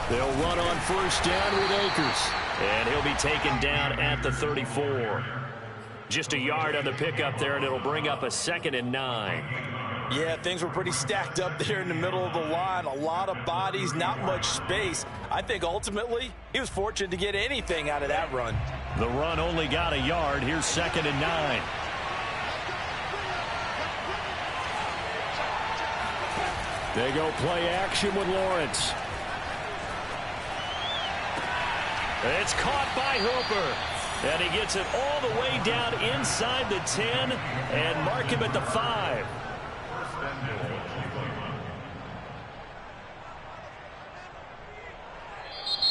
They'll run on first down with Akers. And he'll be taken down at the 34. Just a yard on the pickup there, and it'll bring up a 2nd and 9. Yeah, things were pretty stacked up there in the middle of the line. A lot of bodies, not much space. I think ultimately he was fortunate to get anything out of that run. The run only got a yard. Here's 2nd and 9. They go play action with Lawrence. It's caught by Hooper. And he gets it all the way down inside the 10 and mark him at the 5.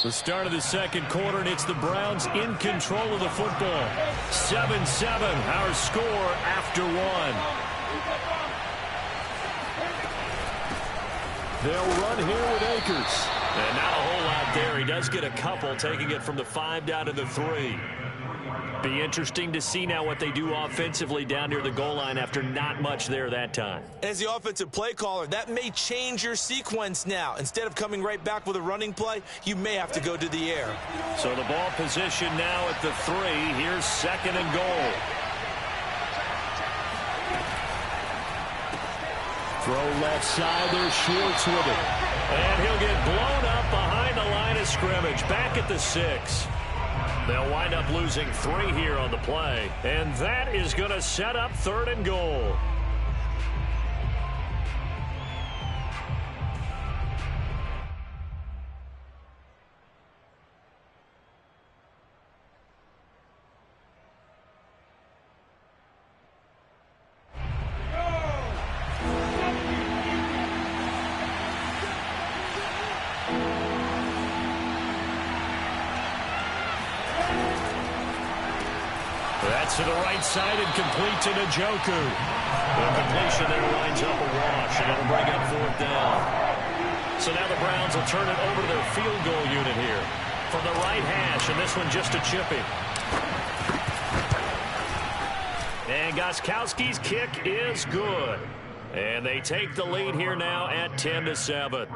The start of the second quarter, and it's the Browns in control of the football. 7-7, our score after 1. They'll run here with Akers. And not a whole lot there. He does get a couple, taking it from the 5 down to the 3. Be interesting to see now what they do offensively down near the goal line after not much there that time. As the offensive play caller, that may change your sequence now. Instead of coming right back with a running play, you may have to go to the air. So the ball position now at the 3. Here's 2nd and goal. Throw left side, there's Schwartz with it. And he'll get blown up behind the line of scrimmage, back at the 6. They'll wind up losing 3 here on the play, and that is going to set up 3rd and goal. That's to the right side and complete to Njoku. The completion there winds up a wash, and it'll bring up 4th down. So now the Browns will turn it over to their field goal unit here. From the right hash, and this one just a chipping. And Gostkowski's kick is good. And they take the lead here now at 10-7.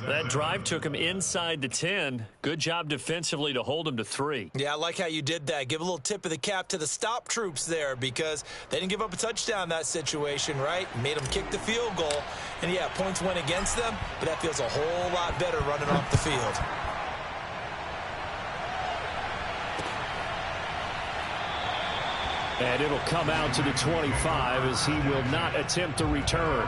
That drive took him inside the 10. Good job defensively to hold him to 3. Yeah, I like how you did that. Give a little tip of the cap to the stop troops there because they didn't give up a touchdown in that situation, right? Made them kick the field goal. And, yeah, points went against them, but that feels a whole lot better running off the field. And it'll come out to the 25 as he will not attempt to return.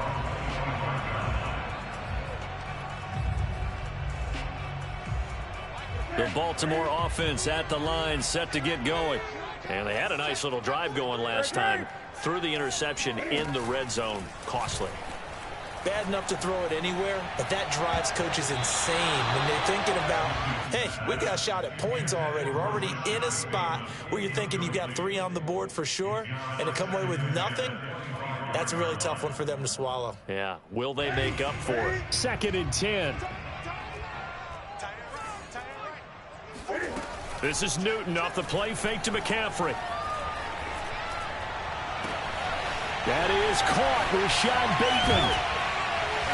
The Baltimore offense at the line, set to get going. And they had a nice little drive going last time. Threw the interception in the red zone. Costly. Bad enough to throw it anywhere, but that drives coaches insane when they're thinking about, hey, we got a shot at points already. We're already in a spot where you're thinking you've got 3 on the board for sure, and to come away with nothing, that's a really tough one for them to swallow. Yeah, will they make up for it? 2nd and 10. This is Newton off the play fake to McCaffrey. That is caught with Sean Bateman.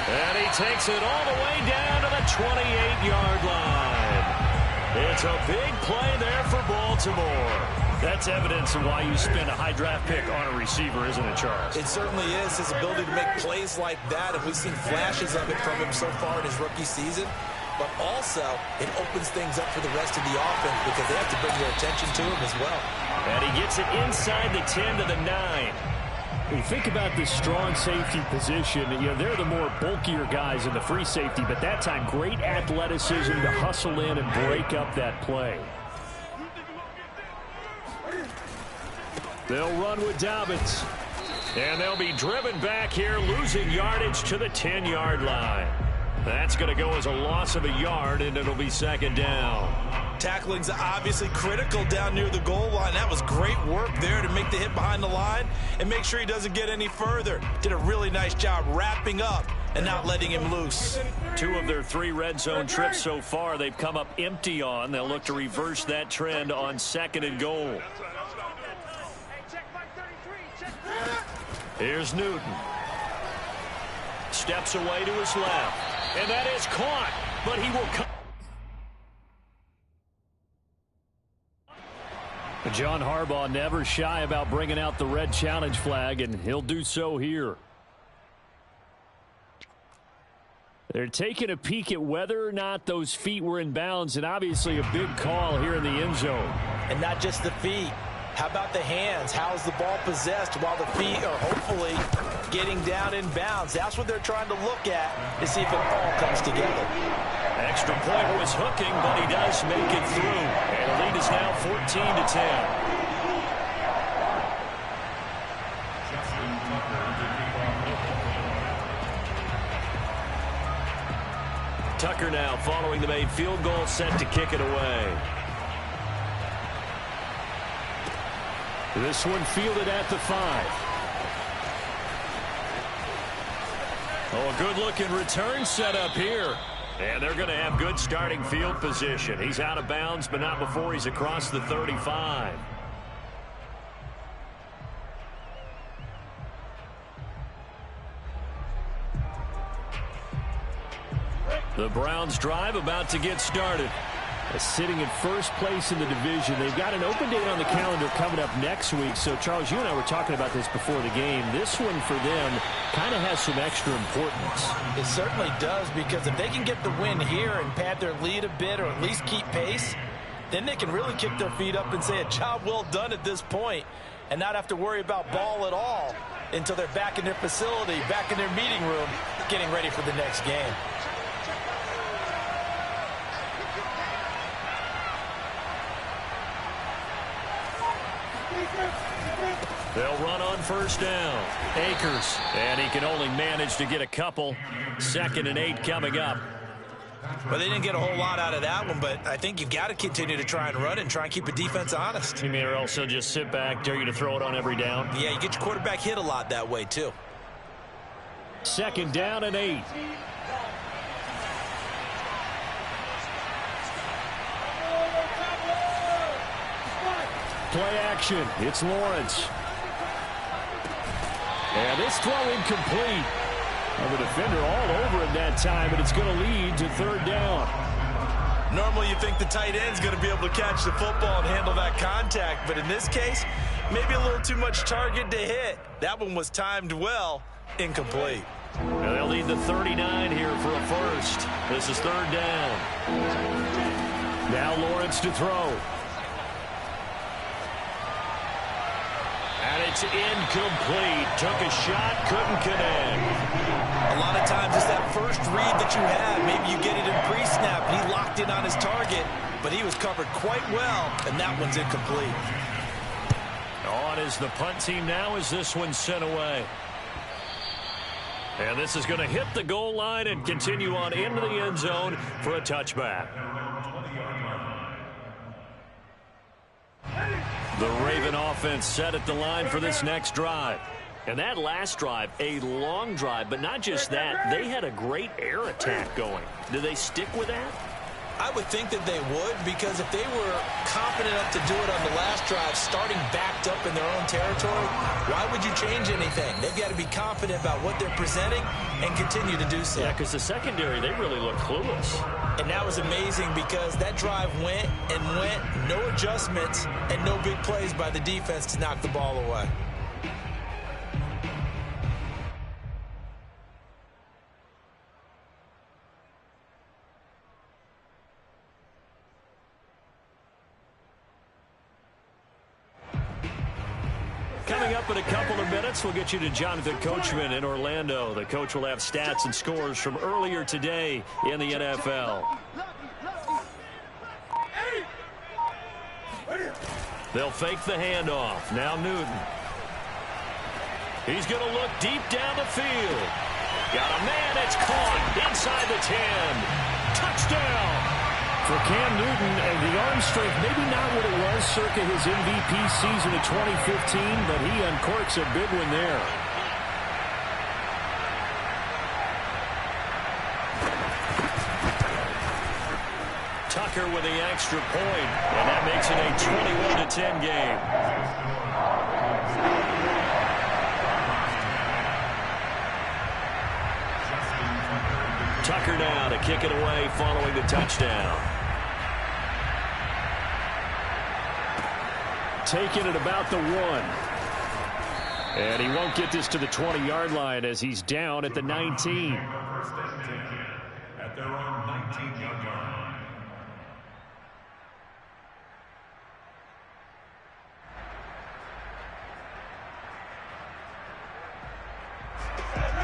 And he takes it all the way down to the 28-yard line. It's a big play there for Baltimore. That's evidence of why you spend a high draft pick on a receiver, isn't it, Charles? It certainly is. His ability to make plays like that, and we've seen flashes of it from him so far in his rookie season. But also, it opens things up for the rest of the offense because they have to bring their attention to him as well. And he gets it inside the 10 to the 9. When you think about this strong safety position, you know, they're the more bulkier guys in the free safety, but that time, great athleticism to hustle in and break up that play. They'll run with Dobbins. And they'll be driven back here, losing yardage to the 10-yard line. That's going to go as a loss of a yard, and it'll be 2nd down. Tackling's obviously critical down near the goal line. That was great work there to make the hit behind the line and make sure he doesn't get any further. Did a really nice job wrapping up and not letting him loose. 2 of their 3 red zone trips so far they've come up empty on. They'll look to reverse that trend on 2nd and goal. Here's Newton. Steps away to his left. And that is caught, but he will come. John Harbaugh never shy about bringing out the red challenge flag, and he'll do so here. They're taking a peek at whether or not those feet were in bounds, and obviously a big call here in the end zone. And not just the feet. How about the hands? How's the ball possessed while the feet are hopefully getting down in bounds? That's what they're trying to look at to see if it all comes together. Extra point was hooking, but he does make it through. And the lead is now 14-10. Tucker now following the made field goal, set to kick it away. This one fielded at the 5. Oh, a good-looking return set up here. And they're going to have good starting field position. He's out of bounds, but not before he's across the 35. The Browns drive about to get started. Sitting in first place in the division. They've got an open date on the calendar coming up next week. So, Charles, you and I were talking about this before the game. This one for them kind of has some extra importance. It certainly does, because if they can get the win here and pad their lead a bit or at least keep pace, then they can really kick their feet up and say a job well done at this point and not have to worry about ball at all until they're back in their facility, back in their meeting room, getting ready for the next game. They'll run on first down. Akers, and he can only manage to get a couple. 2nd and 8 coming up. Well, they didn't get a whole lot out of that one, but I think you've got to continue to try and run and try and keep the defense honest. You mean, or else they'll just sit back, dare you to throw it on every down? Yeah, you get your quarterback hit a lot that way, too. 2nd down and 8. Play action. It's Lawrence. And this throw incomplete. Well, the defender all over him that time, but it's going to lead to 3rd down. Normally you think the tight end's going to be able to catch the football and handle that contact, but in this case, maybe a little too much target to hit. That one was timed well, incomplete. And they'll need the 39 here for a first. This is 3rd down. Now Lawrence to throw. And it's incomplete. Took a shot, couldn't connect. A lot of times it's that first read that you have. Maybe you get it in pre-snap, and he locked in on his target, but he was covered quite well, and that one's incomplete. On is the punt team now as this one's sent away. And this is going to hit the goal line and continue on into the end zone for a touchback. The Raven offense set at the line for this next drive. And that last drive, a long drive, but not just that. They had a great air attack going. Do they stick with that? I would think that they would, because if they were confident enough to do it on the last drive, starting backed up in their own territory, why would you change anything? They've got to be confident about what they're presenting and continue to do so. Yeah, because the secondary, they really look clueless. And that was amazing, because that drive went and went, no adjustments, and no big plays by the defense to knock the ball away. Coming up in a couple of minutes, we'll get you to Jonathan Coachman in Orlando. The coach will have stats and scores from earlier today in the NFL. They'll fake the handoff. Now Newton. He's going to look deep down the field. Got a man. It's caught inside the 10. Touchdown. For Cam Newton, and the arm strength, maybe not what it was circa his MVP season of 2015, but he uncorks a big one there. Tucker with the extra point, and that makes it a 21-10 game. Tucker now to kick it away following the touchdown. taken at about the 1. And he won't get this to the 20-yard line as he's down at the 19. At their own 19-yard line.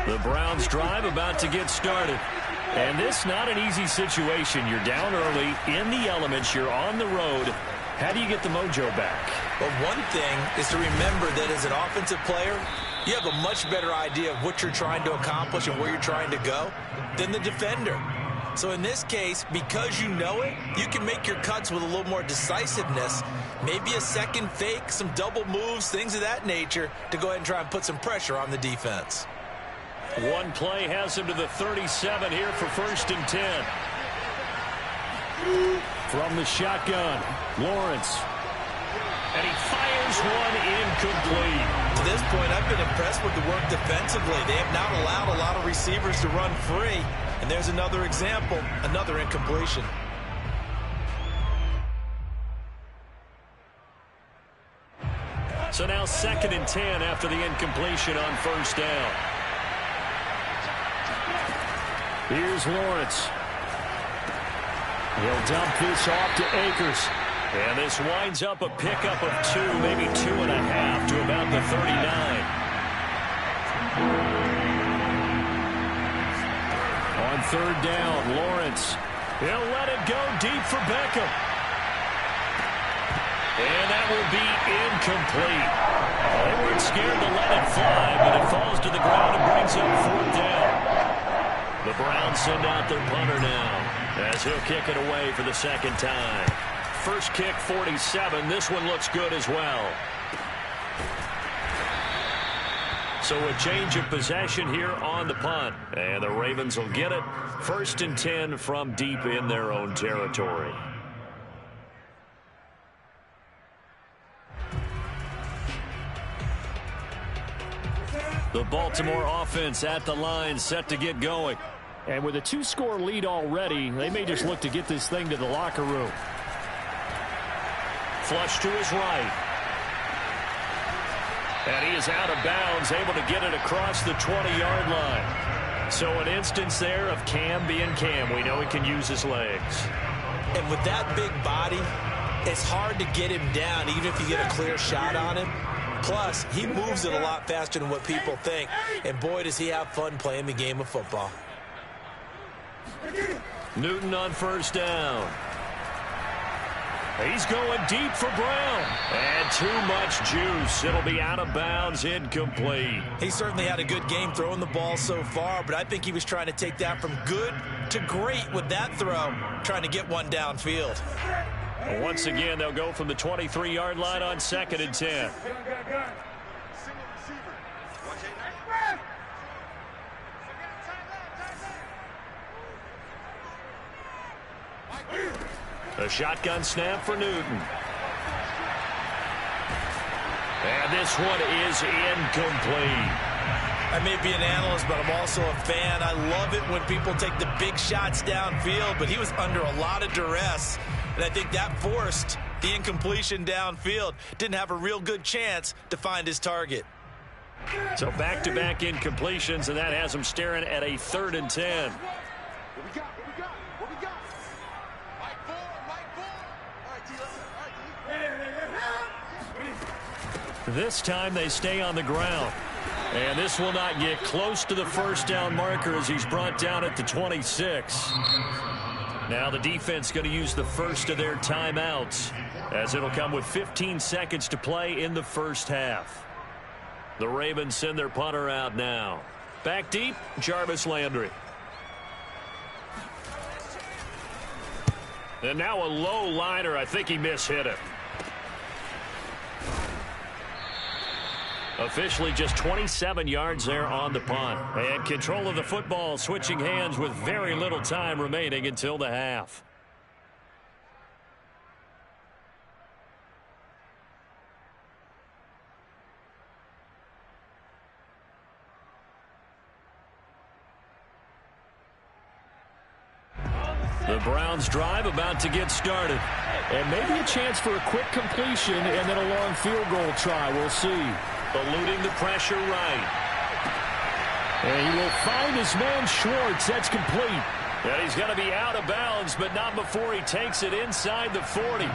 The Browns drive about to get started. And this not an easy situation. You're down early, in the elements, you're on the road. How do you get the mojo back? Well, one thing is to remember that as an offensive player, you have a much better idea of what you're trying to accomplish and where you're trying to go than the defender. So in this case, because you know it, you can make your cuts with a little more decisiveness, maybe a second fake, some double moves, things of that nature, to go ahead and try and put some pressure on the defense. One play has him to the 37 here for 1st and 10. From the shotgun, Lawrence. And he fires one incomplete. To this point, I've been impressed with the work defensively. They have not allowed a lot of receivers to run free. And there's another example, another incompletion. So now 2nd and 10 after the incompletion on 1st down. Here's Lawrence. He'll dump this off to Akers. And this winds up a pickup of 2, maybe 2.5 to about the 39. On 3rd down, Lawrence. He'll let it go deep for Beckham. And that will be incomplete. They weren't scared to let it fly, but it falls to the ground and brings up 4th down. The Browns send out their punter now as he'll kick it away for the 2nd time. First kick, 47. This one looks good as well. So a change of possession here on the punt. And the Ravens will get it. 1st and 10 from deep in their own territory. The Baltimore offense at the line, set to get going. And with a 2-score lead already, they may just look to get this thing to the locker room. Flush to his right. And he is out of bounds, able to get it across the 20-yard line. So an instance there of Cam being Cam. We know he can use his legs. And with that big body, it's hard to get him down, even if you get a clear shot on him. Plus, he moves it a lot faster than what people think. And boy, does he have fun playing the game of football. Newton on 1st down. He's going deep for Brown. And too much juice. It'll be out of bounds, incomplete. He certainly had a good game throwing the ball so far, but I think he was trying to take that from good to great with that throw, trying to get one downfield. Once again, they'll go from the 23-yard line on 2nd and 10. A shotgun snap for Newton. And this one is incomplete. I may be an analyst, but I'm also a fan. I love it when people take the big shots downfield, but he was under a lot of duress. And I think that forced the incompletion downfield. Didn't have a real good chance to find his target. So back-to-back incompletions, and that has him staring at a 3rd and 10. This time they stay on the ground. And this will not get close to the 1st down marker as he's brought down at the 26. Now the defense going to use the first of their timeouts as it'll come with 15 seconds to play in the 1st half. The Ravens send their punter out now. Back deep, Jarvis Landry. And now a low liner. I think he mishit it. Officially just 27 yards there on the punt. And control of the football switching hands with very little time remaining until the half. The Browns drive about to get started. And maybe a chance for a quick completion and then a long field goal try. We'll see. Eluding the pressure right. And he will find his man Schwartz. That's complete. And he's going to be out of bounds, but not before he takes it inside the 40.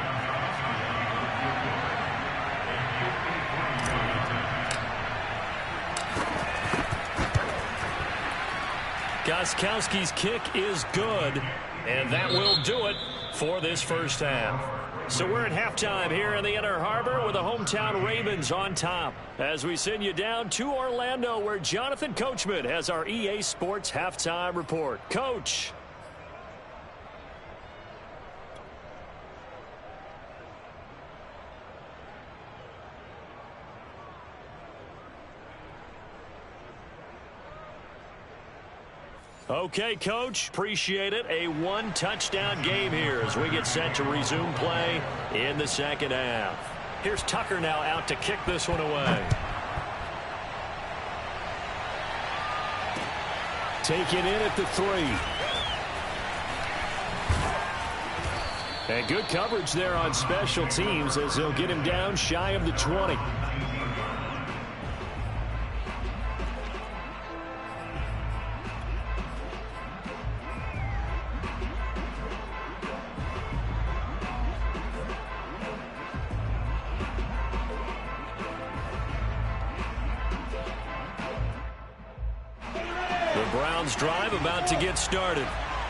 Gostkowski's kick is good, and that will do it for this first half. So we're at halftime here in the Inner Harbor with the hometown Ravens on top as we send you down to Orlando where Jonathan Coachman has our EA Sports halftime report. Coach. Okay, Coach, appreciate it. A one-touchdown game here as we get set to resume play in the second half. Here's Tucker now out to kick this one away. Take it in at the 3. And good coverage there on special teams as they'll get him down shy of the 20. Drive about to get started.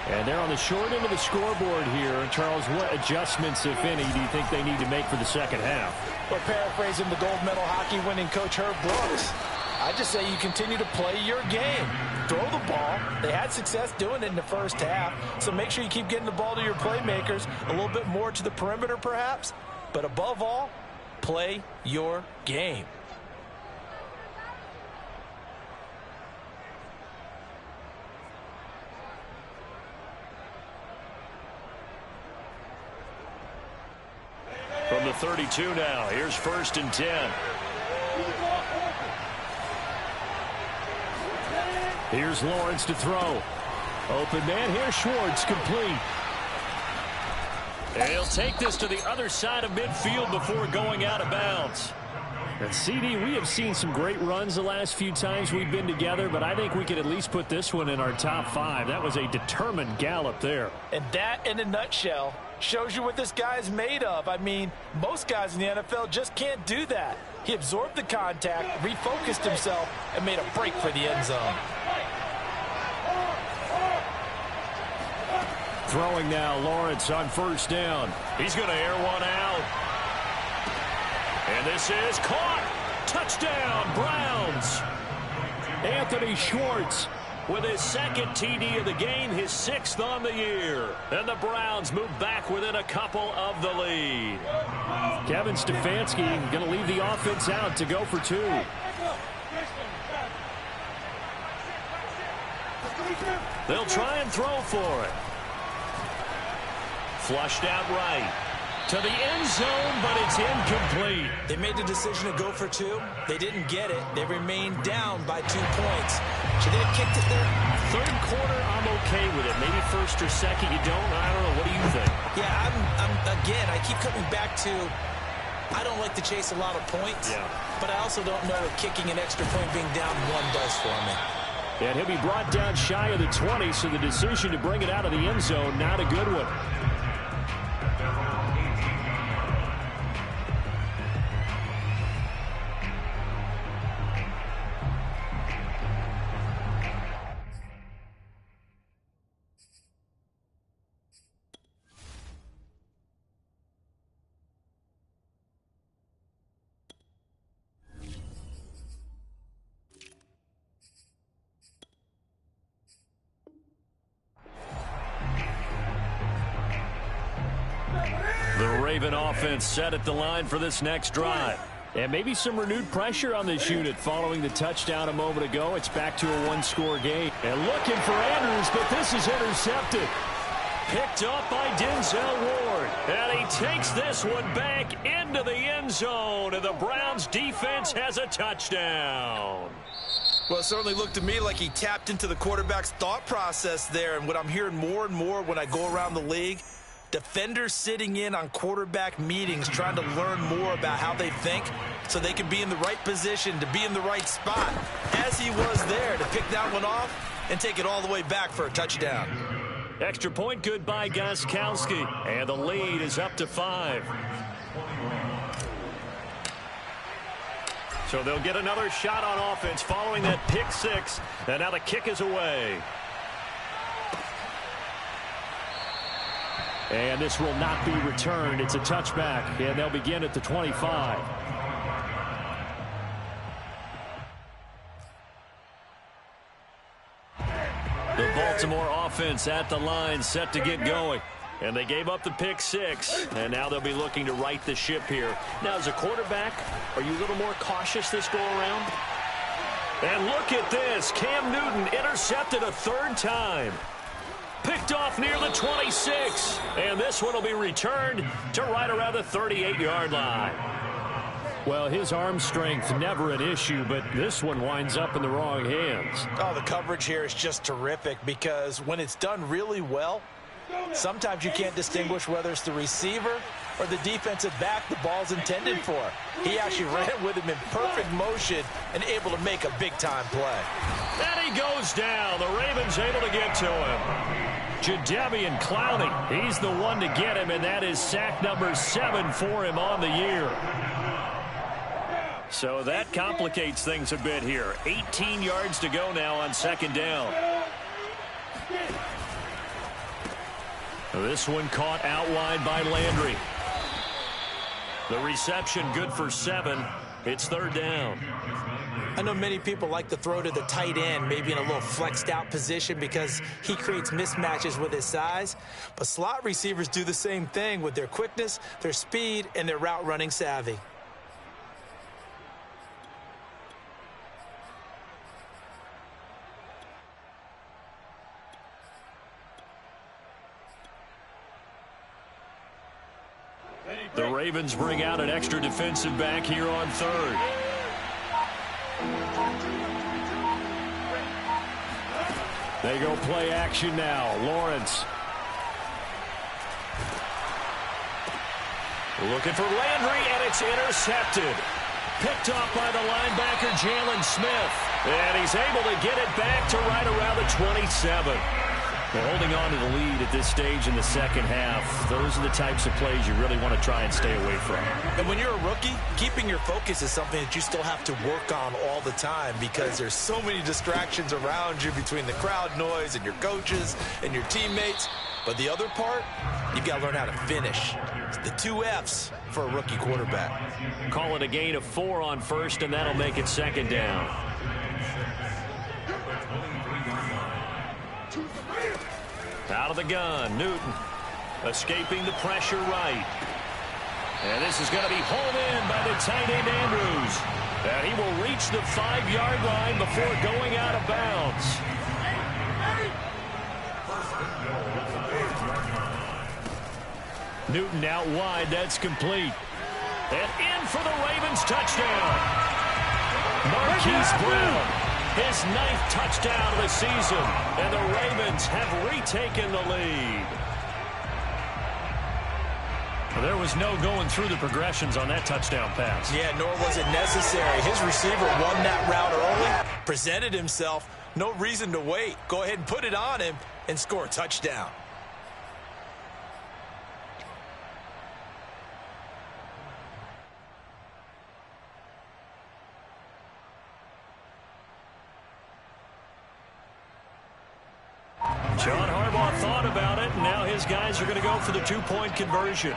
And they're on the short end of the scoreboard here. Charles, what adjustments, if any, do you think they need to make for the second half? Well, paraphrasing the gold medal hockey winning coach Herb Brooks, I just say you continue to play your game. Throw the ball. They had success doing it in the first half, so make sure you keep getting the ball to your playmakers, a little bit more to the perimeter perhaps, but above all, play your game. From the 32 now, here's 1st and 10. Here's Lawrence to throw. Open man, here's Schwartz, complete. And he'll take this to the other side of midfield before going out of bounds. And CD, we have seen some great runs the last few times we've been together, but I think we could at least put this one in our top 5. That was a determined gallop there. And that, in a nutshell, shows you what this guy is made of. I mean, most guys in the NFL just can't do that. He absorbed the contact, refocused himself, and made a break for the end zone. Throwing now, Lawrence on 1st down. He's going to air one out. And this is caught. Touchdown, Browns. Anthony Schwartz with his 2nd TD of the game, his 6th on the year. And the Browns move back within a couple of the lead. Kevin Stefanski going to leave the offense out to go for 2. They'll try and throw for it. Flushed out right. To the end zone, but it's incomplete. They made the decision to go for 2. They didn't get it. They remained down by 2 points. Should they have kicked it there? 3rd quarter, I'm okay with it. Maybe 1st or 2nd, you don't. I don't know. What do you think? Yeah, again, I keep coming back to I don't like to chase a lot of points, but I also don't know what kicking an extra point being down 1 does for me. And he'll be brought down shy of the 20, so the decision to bring it out of the end zone, not a good one. The Raven offense set at the line for this next drive. And maybe some renewed pressure on this unit following the touchdown a moment ago. It's back to a 1-score game. And looking for Andrews, but this is intercepted. Picked up by Denzel Ward. And he takes this one back into the end zone. And the Browns defense has a touchdown. Well, it certainly looked to me like he tapped into the quarterback's thought process there. And what I'm hearing more and more when I go around the league, defenders sitting in on quarterback meetings trying to learn more about how they think so they can be in the right position to be in the right spot, as he was there to pick that one off and take it all the way back for a touchdown. Extra point good by Gostkowski, and the lead is up to 5. So they'll get another shot on offense following that pick 6, and now the kick is away. And this will not be returned. It's a touchback, and they'll begin at the 25. The Baltimore offense at the line, set to get going. And they gave up the pick 6, and now they'll be looking to right the ship here. Now, as a quarterback, are you a little more cautious this go-around? And look at this. Cam Newton intercepted a 3rd time. Picked off near the 26. And this one will be returned to right around the 38-yard line. Well, his arm strength never an issue, but this one winds up in the wrong hands. Oh, the coverage here is just terrific because when it's done really well, sometimes you can't distinguish whether it's the receiver or the defensive back the ball's intended for. He actually ran with him in perfect motion and able to make a big-time play. And he goes down. The Ravens able to get to him. Jadeveon Clowney, he's the one to get him, and that is sack number 7 for him on the year. So that complicates things a bit here. 18 yards to go now on 2nd down. This one caught out wide by Landry. The reception good for 7. It's 3rd down. I know many people like to throw to the tight end, maybe in a little flexed out position because he creates mismatches with his size. But slot receivers do the same thing with their quickness, their speed, and their route running savvy. The Ravens bring out an extra defensive back here on 3rd. They go play action now. Lawrence. Looking for Landry, and it's intercepted. Picked off by the linebacker, Jalen Smith. And he's able to get it back to right around the 27. They're holding on to the lead at this stage in the 2nd half. Those are the types of plays you really want to try and stay away from. And when you're a rookie, keeping your focus is something that you still have to work on all the time because there's so many distractions around you between the crowd noise and your coaches and your teammates. But the other part, you've got to learn how to finish. It's the 2 F's for a rookie quarterback. Call it a gain of 4 on 1st, and that'll make it 2nd down. Out of the gun, Newton escaping the pressure right. And this is going to be hauled in by the tight end Andrews. And he will reach the 5-yard line before going out of bounds. Newton out wide, that's complete. And in for the Ravens touchdown. Marquise Brown. His 9th touchdown of the season, and the Ravens have retaken the lead. Well, there was no going through the progressions on that touchdown pass. Yeah, nor was it necessary. His receiver won that route early, presented himself, no reason to wait. Go ahead and put it on him and score a touchdown. John Harbaugh thought about it, and now his guys are going to go for the 2-point conversion.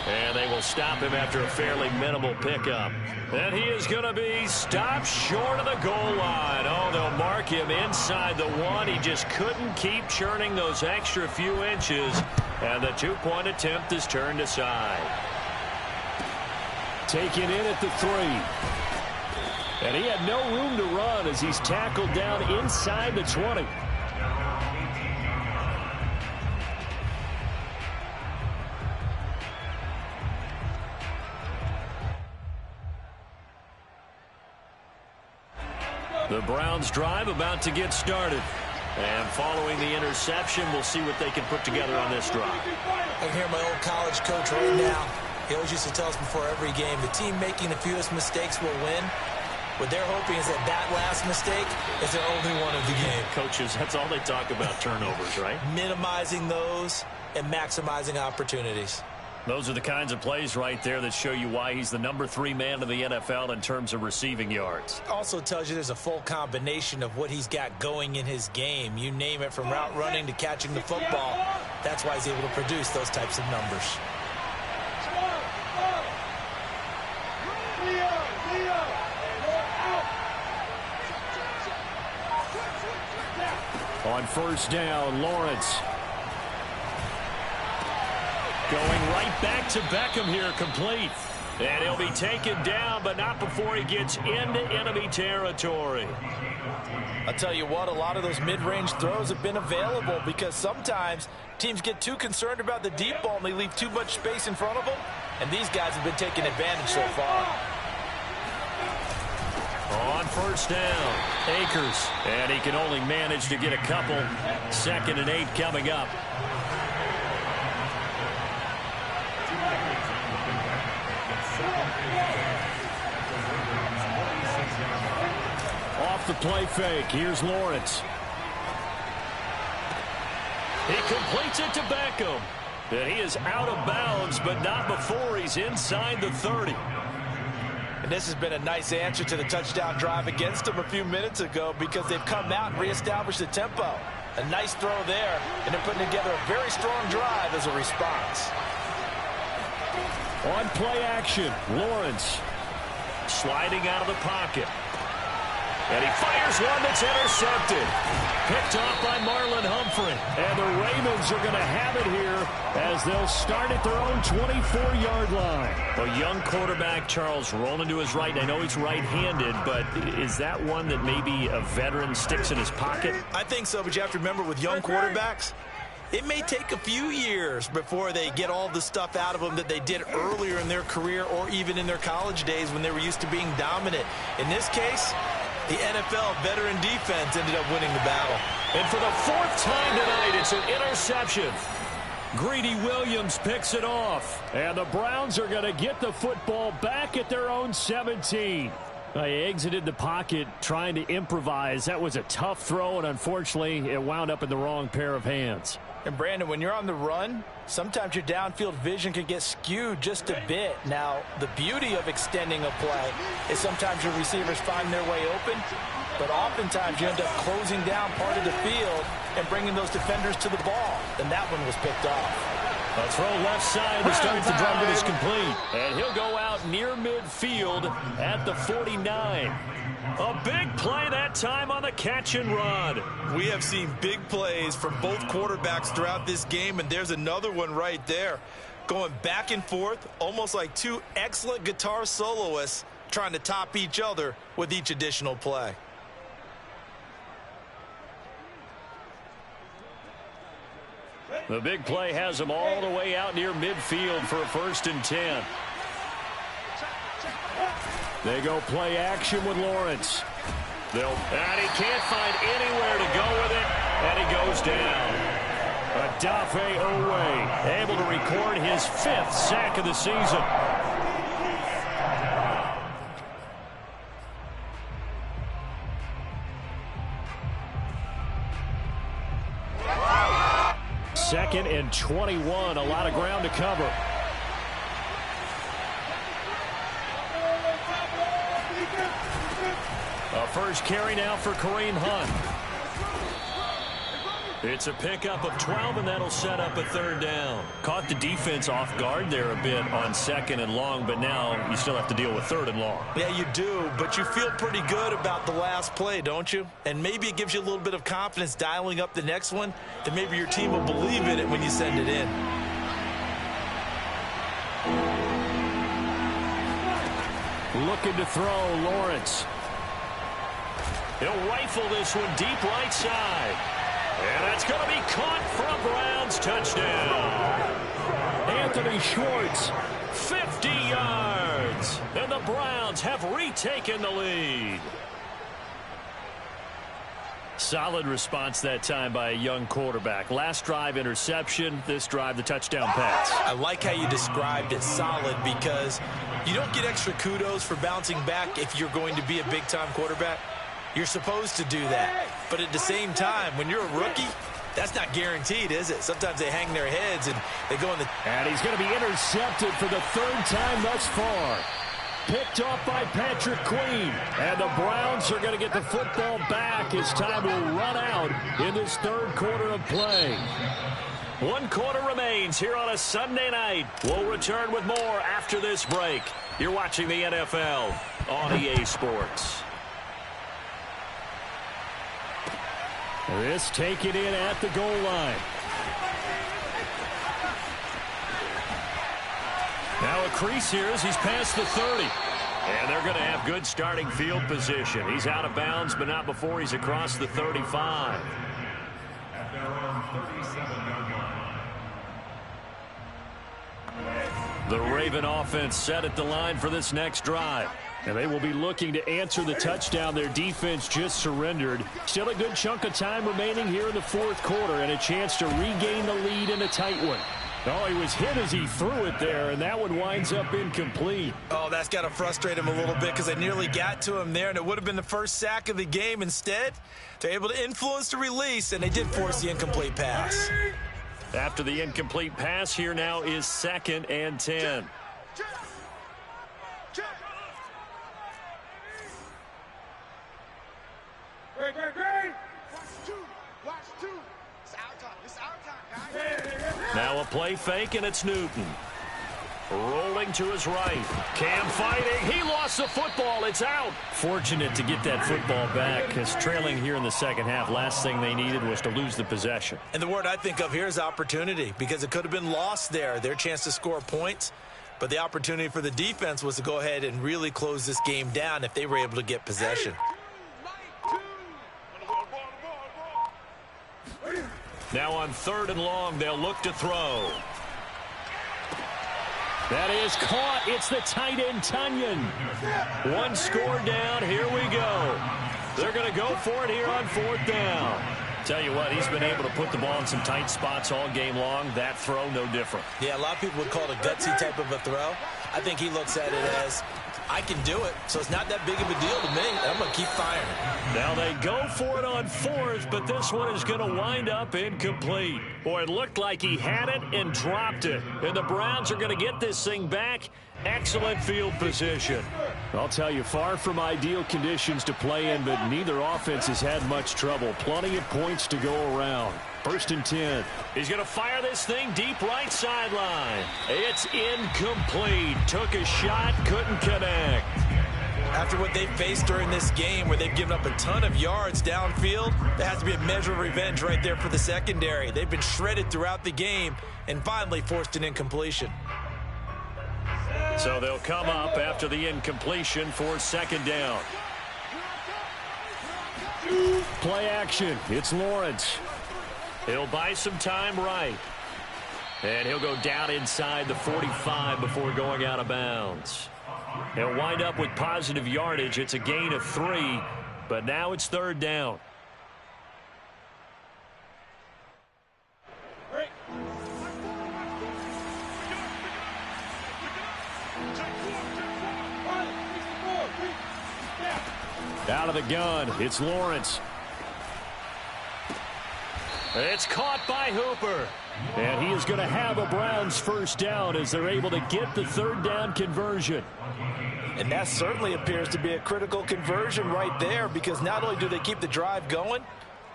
And they will stop him after a fairly minimal pickup. And he is going to be stopped short of the goal line. Oh, they'll mark him inside the 1. He just couldn't keep churning those extra few inches. And the 2-point attempt is turned aside. Taken in at the 3. And he had no room to run as he's tackled down inside the 20. The Browns drive about to get started. And following the interception, we'll see what they can put together on this drive. I can hear my old college coach right now. He always used to tell us before every game, the team making the fewest mistakes will win. What they're hoping is that last mistake is their only one of the game. Coaches, that's all they talk about, turnovers, right? Minimizing those and maximizing opportunities. Those are the kinds of plays right there that show you why he's the #3 man in the NFL in terms of receiving yards. Also tells you there's a full combination of what he's got going in his game. You name it, from route running to catching the football. That's why he's able to produce those types of numbers. On first down, Lawrence. Going right back to Beckham here, complete. And he'll be taken down, but not before he gets into enemy territory. I'll tell you what, a lot of those mid-range throws have been available because sometimes teams get too concerned about the deep ball and they leave too much space in front of them. And these guys have been taking advantage so far. On first down, Akers. And he can only manage to get a couple. 2nd and 8 coming up. Off the play fake, here's Lawrence. He completes it to Beckham. And he is out of bounds, but not before he's inside the 30. And this has been a nice answer to the touchdown drive against them a few minutes ago because they've come out and reestablished the tempo. A nice throw there, and they're putting together a very strong drive as a response. On play action, Lawrence sliding out of the pocket. And he fires one that's intercepted. Picked off by Marlon Humphrey. And the Ravens are going to have it here as they'll start at their own 24-yard line. A young quarterback, Charles, rolling to his right. I know he's right-handed, but is that one that maybe a veteran sticks in his pocket? I think so, but you have to remember with young quarterbacks, it may take a few years before they get all the stuff out of them that they did earlier in their career or even in their college days when they were used to being dominant. In this case, the NFL veteran defense ended up winning the battle. And for the 4th time tonight, it's an interception. Greedy Williams picks it off. And the Browns are going to get the football back at their own 17. He exited the pocket trying to improvise. That was a tough throw, and unfortunately, it wound up in the wrong pair of hands. And, Brandon, when you're on the run, sometimes your downfield vision can get skewed just a bit. Now, the beauty of extending a play is sometimes your receivers find their way open, but oftentimes you end up closing down part of the field and bringing those defenders to the ball. And that one was picked off. A throw left side to start the drive, but it's complete. And he'll go out near midfield at the 49. A big play that time on the catch and run. We have seen big plays from both quarterbacks throughout this game, and there's another one right there. Going back and forth, almost like two excellent guitar soloists trying to top each other with each additional play. The big play has them all the way out near midfield for a 1st and 10. They go play action with Lawrence. And he can't find anywhere to go with it, and he goes down. Odafe Owe able to record his 5th sack of the season. Second and 21, a lot of ground to cover. A first carry now for Kareem Hunt. It's a pickup of 12, and that'll set up a 3rd down. Caught the defense off guard there a bit on 2nd and long, but now you still have to deal with 3rd and long. Yeah, you do, but you feel pretty good about the last play, don't you? And maybe it gives you a little bit of confidence dialing up the next one, that maybe your team will believe in it when you send it in. Looking to throw, Lawrence. He'll rifle this one deep right side. And that's going to be caught for a Browns touchdown. Anthony Schwartz, 50 yards. And the Browns have retaken the lead. Solid response that time by a young quarterback. Last drive, interception. This drive, the touchdown pass. I like how you described it, solid, because you don't get extra kudos for bouncing back if you're going to be a big-time quarterback. You're supposed to do that. But at the same time, when you're a rookie, that's not guaranteed, is it? Sometimes they hang their heads and they go in the... And he's going to be intercepted for the third time thus far. Picked off by Patrick Queen. And the Browns are going to get the football back as time will run out in this third quarter of play. 1 quarter remains here on a Sunday night. We'll return with more after this break. You're watching the NFL on EA Sports. This taken in at the goal line. Now a crease here as he's past the 30. And they're going to have good starting field position. He's out of bounds, but not before he's across the 35. At their own 37-yard line. The Raven offense set at the line for this next drive. And they will be looking to answer the touchdown their defense just surrendered. Still a good chunk of time remaining here in the fourth quarter and a chance to regain the lead in a tight one. Oh, he was hit as he threw it there, and that one winds up incomplete. Oh, that's got to frustrate him a little bit because they nearly got to him there, and it would have been the first sack of the game. Instead, they're able to influence the release, and they did force the incomplete pass. After the incomplete pass, here now is 2nd and 10. Now a play fake, and it's Newton. Rolling to his right. Cam fighting. He lost the football. It's out. Fortunate to get that football back because trailing here in the second half, last thing they needed was to lose the possession. And the word I think of here is opportunity because it could have been lost there. Their chance to score points. But the opportunity for the defense was to go ahead and really close this game down if they were able to get possession. Now on 3rd and long, they'll look to throw. That is caught. It's the tight end, Tunyon. 1 score down. Here we go. They're going to go for it here on 4th down. Tell you what, he's been able to put the ball in some tight spots all game long. That throw, no different. Yeah, a lot of people would call it a gutsy type of a throw. I think he looks at it as, I can do it, so it's not that big of a deal to me. I'm going to keep firing. Now they go for it on 4th, but this one is going to wind up incomplete. Boy, it looked like he had it and dropped it. And the Browns are going to get this thing back. Excellent field position. I'll tell you, far from ideal conditions to play in, but neither offense has had much trouble. Plenty of points to go around. 1st and 10. He's going to fire this thing deep right sideline. It's incomplete. Took a shot, couldn't connect. After what they've faced during this game where they've given up a ton of yards downfield, there has to be a measure of revenge right there for the secondary. They've been shredded throughout the game and finally forced an incompletion. So they'll come up after the incompletion for 2nd down. Play action. It's Lawrence. He'll buy some time right. And he'll go down inside the 45 before going out of bounds. He'll wind up with positive yardage. It's a gain of 3, but now it's 3rd down. Out of the gun, it's Lawrence. It's caught by Hooper. And he is going to have a Browns 1st down as they're able to get the 3rd down conversion. And that certainly appears to be a critical conversion right there because not only do they keep the drive going,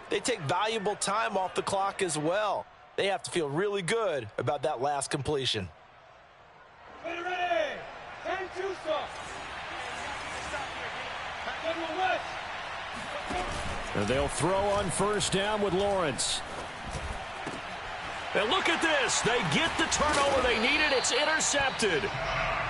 they take valuable time off the clock as well. They have to feel really good about that last completion. And they'll throw on 1st down with Lawrence. And look at this. They get the turnover they needed. It's intercepted.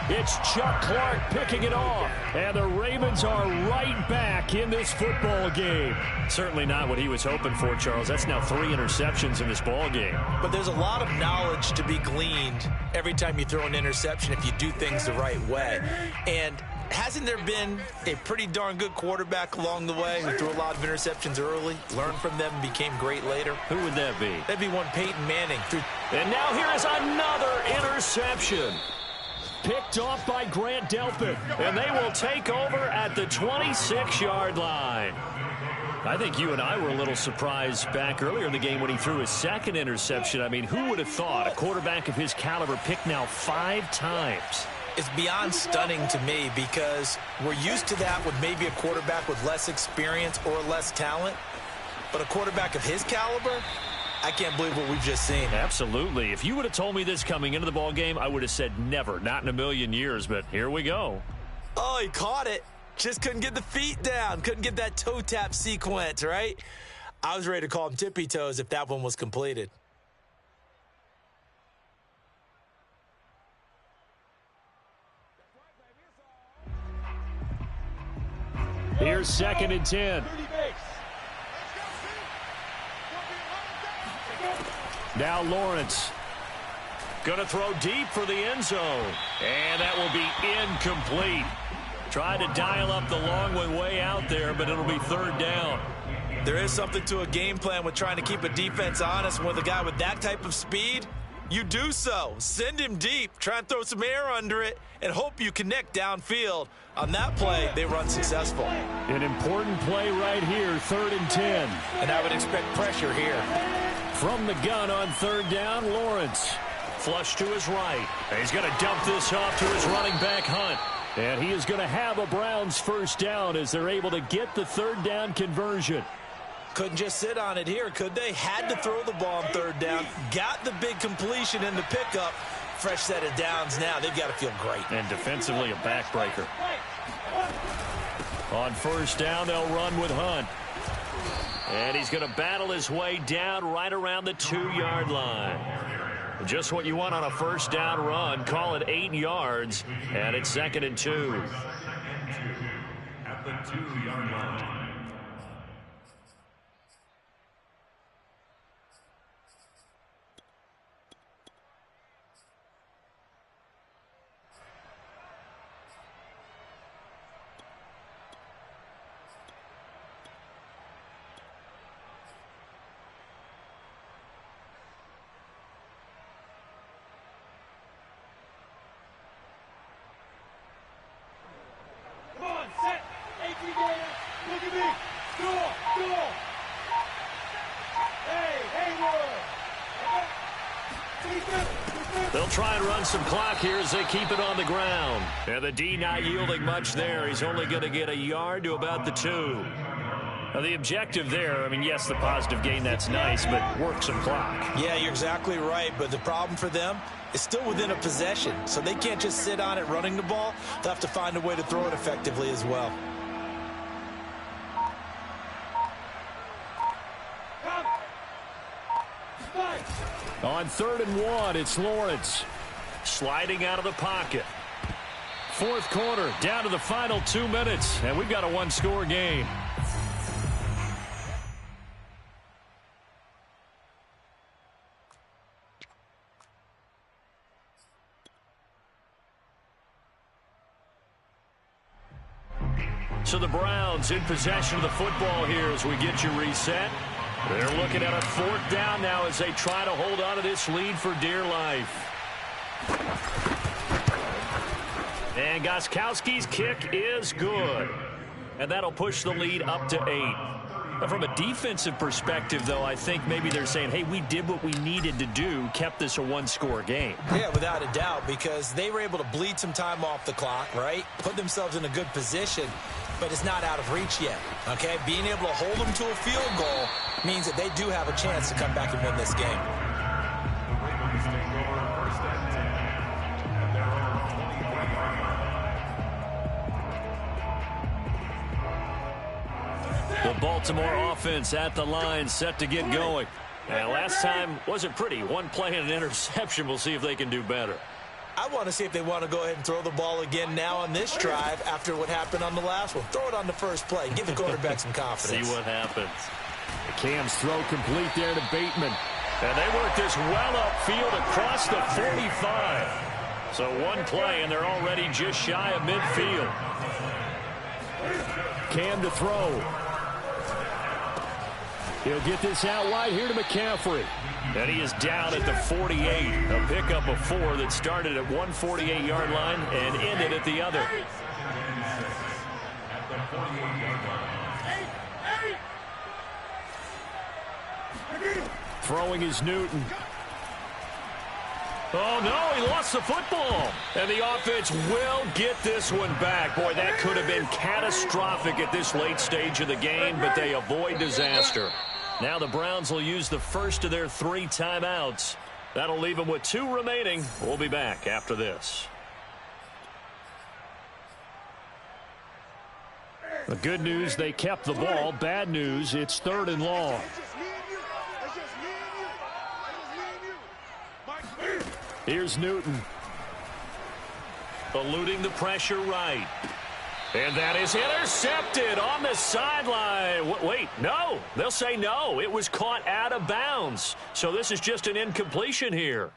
It's Chuck Clark picking it off. And the Ravens are right back in this football game. Certainly not what he was hoping for, Charles. That's now 3 interceptions in this ball game. But there's a lot of knowledge to be gleaned every time you throw an interception if you do things the right way. And hasn't there been a pretty darn good quarterback along the way who threw a lot of interceptions early, learned from them, and became great later? Who would that be? That'd be one Peyton Manning. And now here is another interception. Picked off by Grant Delpit. And they will take over at the 26-yard line. I think you and I were a little surprised back earlier in the game when he threw his second interception. I mean, who would have thought a quarterback of his caliber picked now 5 times? It's beyond stunning to me because we're used to that with maybe a quarterback with less experience or less talent. But a quarterback of his caliber, I can't believe what we've just seen. Absolutely. If you would have told me this coming into the ball game, I would have said never, not in a million years. But here we go. Oh, he caught it. Just couldn't get the feet down. Couldn't get that toe tap sequence, right? I was ready to call him tippy toes if that one was completed. Here's 2nd and 10. Now Lawrence. Going to throw deep for the end zone. And that will be incomplete. Tried to dial up the long way out there, but it'll be 3rd down. There is something to a game plan with trying to keep a defense honest. With a guy with that type of speed, you do so. Send him deep. Try and throw some air under it and hope you connect downfield. On that play, they run successful. An important play right here, 3rd and 10. And I would expect pressure here. From the gun on 3rd down, Lawrence. Flush to his right. He's going to dump this off to his running back, Hunt. And he is going to have a Browns 1st down as they're able to get the 3rd down conversion. Couldn't just sit on it here, could they? Had to throw the ball on 3rd down. Got the big completion in the pickup. Fresh set of downs now. They've got to feel great. And defensively, a backbreaker. On 1st down, they'll run with Hunt. And he's going to battle his way down right around the 2-yard line. Just what you want on a 1st down run. Call it 8 yards. And it's 2nd and 2. At the 2-yard line. They'll try and run some clock here as they keep it on the ground. And the D not yielding much there. He's only going to get a yard to about the 2. Now, the objective there, I mean, yes, the positive gain, that's nice, but work some clock. Yeah, you're exactly right. But the problem for them is still within a possession. So they can't just sit on it running the ball. They'll have to find a way to throw it effectively as well. On 3rd and 1, it's Lawrence. Sliding out of the pocket. 4th quarter, down to the final 2 minutes, and we've got a 1-score game. So the Browns in possession of the football here as we get you reset. They're looking at a 4th down now as they try to hold on to this lead for dear life. And Gostkowski's kick is good. And that'll push the lead up to 8. Now, from a defensive perspective, though, I think maybe they're saying, hey, we did what we needed to do, kept this a 1-score game. Yeah, without a doubt, because they were able to bleed some time off the clock, right? Put themselves in a good position, but it's not out of reach yet, okay? Being able to hold them to a field goal means that they do have a chance to come back and win this game. The Ravens take over 1st and 10 at their own 21-yard line. The Baltimore offense at the line, set to get going. And last time wasn't pretty. 1 play and an interception. We'll see if they can do better. I want to see if they want to go ahead and throw the ball again now on this drive after what happened on the last one. Throw it on the first play. Give the quarterback some confidence. See what happens. The Cam's throw complete there to Bateman. And they work this well upfield across the 45. So one play, and they're already just shy of midfield. Cam to throw. He'll get this out wide here to McCaffrey. And he is down at the 48. A pickup of 4 that started at 148-yard line and ended at the other. Throwing is Newton. Oh, no, he lost the football. And the offense will get this one back. Boy, that could have been catastrophic at this late stage of the game, but they avoid disaster. Now the Browns will use the first of their 3 timeouts. That'll leave them with 2 remaining. We'll be back after this. The good news, they kept the ball. Bad news, it's 3rd and long. Here's Newton. Eluding the pressure right. And that is intercepted on the sideline. Wait, no. They'll say no. It was caught out of bounds. So this is just an incompletion here.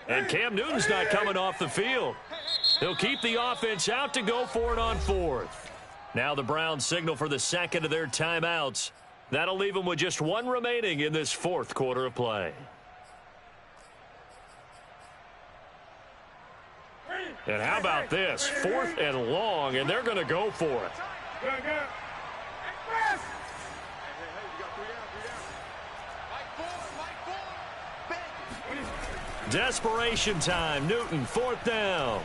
And Cam Newton's not coming off the field. He'll keep the offense out to go for it on 4th. Now the Browns signal for the second of their timeouts. That'll leave them with just 1 remaining in this 4th quarter of play. And how about this? 4th and long, and they're going to go for it. Desperation time. Newton, 4th down.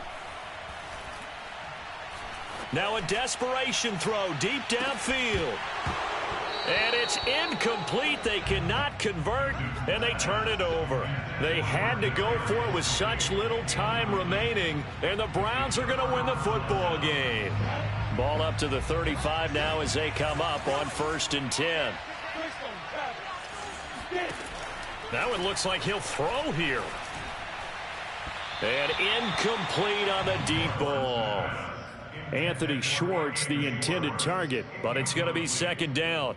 Now a desperation throw deep downfield. And it's incomplete. They cannot convert, and they turn it over. They had to go for it with such little time remaining, and the Browns are going to win the football game. Ball up to the 35 now as they come up on 1st and 10. Now it looks like he'll throw here. And incomplete on the deep ball. Anthony Schwartz, the intended target. But it's going to be 2nd down.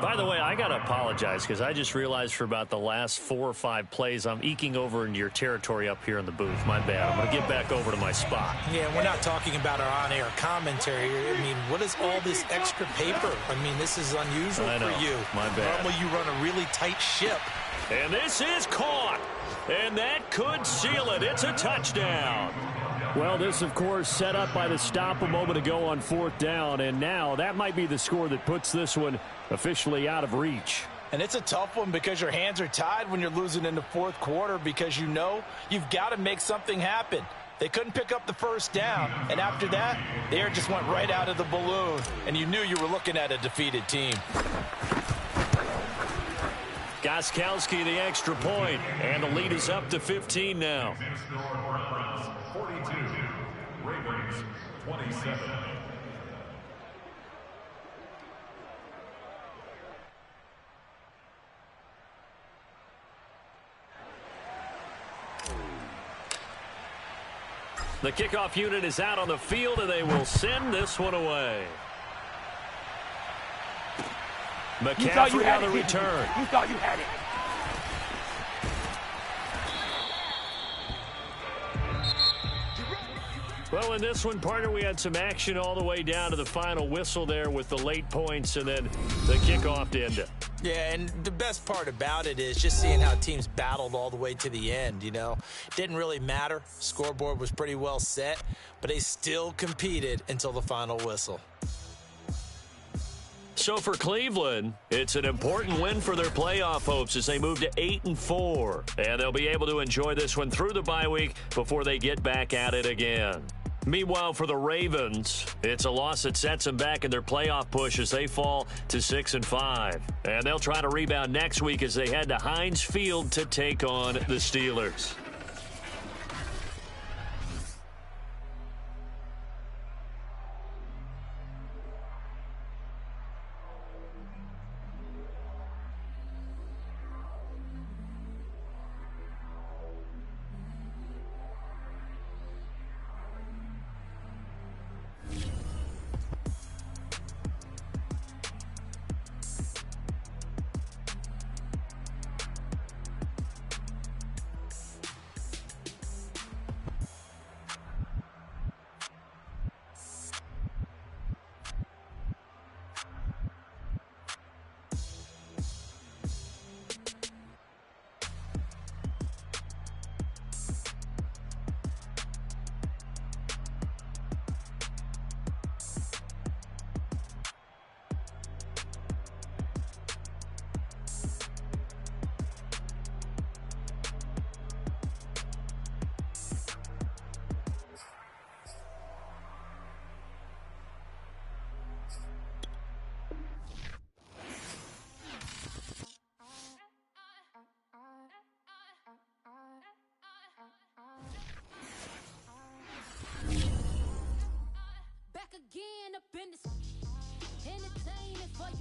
By the way, I got to apologize because I just realized for about the last 4 or 5 plays, I'm eking over into your territory up here in the booth. My bad. I'm going to get back over to my spot. Yeah, we're not talking about our on-air commentary. I mean, what is all this extra paper? I mean, this is unusual for you. My bad. Normally you run a really tight ship. And this is caught. And that could seal it. It's a touchdown. Well, this, of course, set up by the stop a moment ago on 4th down. And now that might be the score that puts this one officially out of reach. And it's a tough one because your hands are tied when you're losing in the 4th quarter because you know you've got to make something happen. They couldn't pick up the 1st down. And after that, the air just went right out of the balloon. And you knew you were looking at a defeated team. Gostkowski the extra point, and the lead is up to 15 now. 42, Ravens 27. The kickoff unit is out on the field, and they will send this one away. McCaffrey on the return. You thought you had it. Well, in this one, partner, we had some action all the way down to the final whistle there with the late points and then the kickoff to end it. Yeah, and the best part about it is just seeing how teams battled all the way to the end, you know. Didn't really matter. Scoreboard was pretty well set, but they still competed until the final whistle. So for Cleveland, it's an important win for their playoff hopes as they move to 8-4. And they'll be able to enjoy this one through the bye week before they get back at it again. Meanwhile, for the Ravens, it's a loss that sets them back in their playoff push as they fall to 6-5. And they'll try to rebound next week as they head to Heinz Field to take on the Steelers.